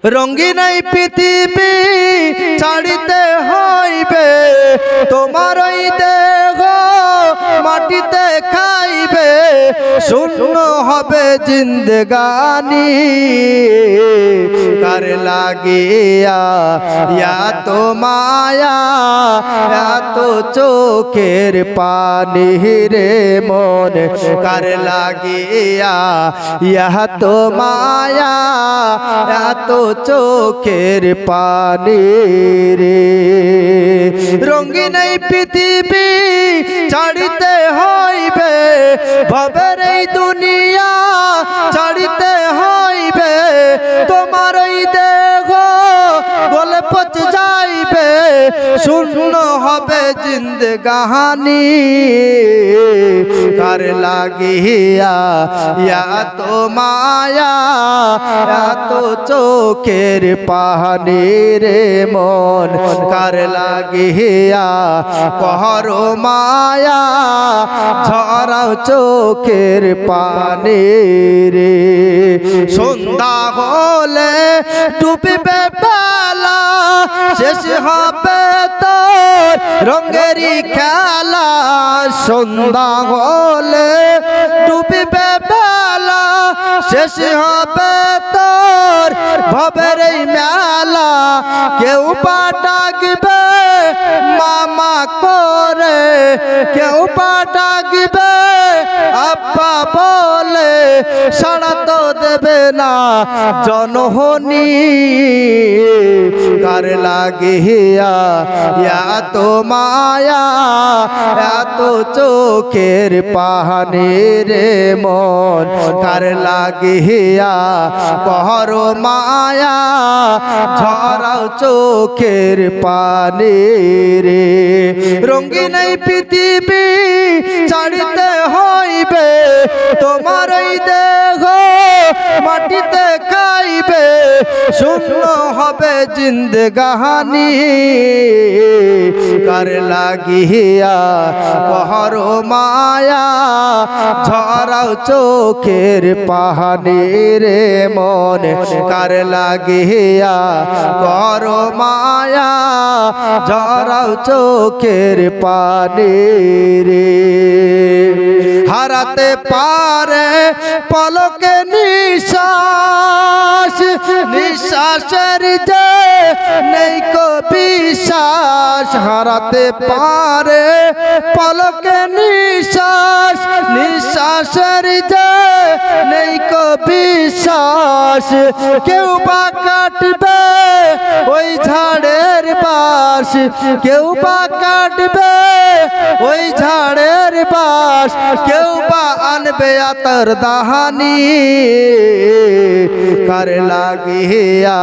রঙিন এই পৃথিবী ছাড়িতে হইবে, তোমার ওই দেহ মাটিতে খাইবে, শূন্য হবে জিন্দগানি। কার লাগিয়া এত মায়া, এত চোখের পানি রে মন, কার লাগিয়া এত মায়া, এত চোখের পানি রে। রঙিন এই পৃথিবী ছাড়িতে হইবে, ভবের এই দুনিয়া ছাড়িতে হইবে, তোমার এই দেহ গলে পচে যাইবে, শূন্য হবে জিন্দগানি। কার লাগিয়া এত মায়া, এত চোখের পানি রে মন, কার লাগিয়া কহর মায়া, ঝরাও চোখের পানি রে। সন্ধ্যা হলে ডুবিবে বেলা, শেষ হবে তোর রঙেরই খেলা। সন্ধ্যা হলে ডুবিবে বেলা, শেষ হবে তোর ভবের এই মেলা। কেউ বা ডাকবে মামা করে, কেউ বা ডাকবে আব্বা বলে, সাড়া তো দেবে না জনহনি। কার লাগিয়া এত মায়া, এত চোখের পানি রে মন, কার লাগিয়া কহর মায়া, ঝরাও চোখের পানি রে। রঙিন এই পৃথিবী ছাড়িতে হইবে, তোমার এই দেহ মাটিতে খাইবে, শূন্য হবে জিন্দগানি। কার লাগিয়া কহর মায়া, ঝরাও চোখের পানি রে মন, কার লাগিয়া কহর মায়া, ঝরাও চোখের পানি রে। হারাতে পারে পলকে নিঃশ্বাস, নিঃশ্বাসের যে নেই কো বিশ্বাস। হারাতে পারে পলকে নিঃশ্বাস, নিঃশ্বাসের যে নেই কো বিশ্বাস। কেউ বা কাটবে ওই ঝাড়ের বাস, কেউ বা কাটবে ওই ঝাড়ের বাস, কেউ বা আনবে আতর দাহানি। কার লাগিয়া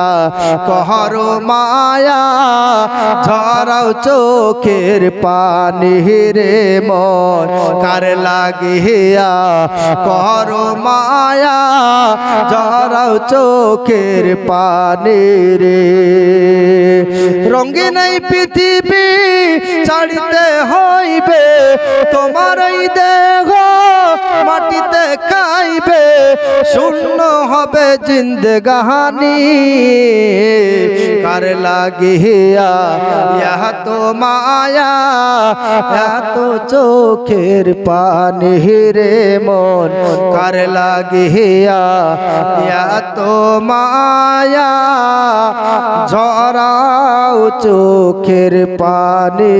কহর মায়া, ঝরাও চোখের পানি রে মন, কার লাগিয়া কহর মায়া, ঝরাও চোখের পানি রে। রঙিন এই পৃথিবী ছাড়িতে হইবে, তোমার এই দেহ মাটিতে খাইবে, শূন্য হবে জিন্দগানি। কার লাগিয়া এত মায়া, এত চোখের পানি রে মন, কার লাগিয়া এত মায়া, ঝরাও চোখের পানি।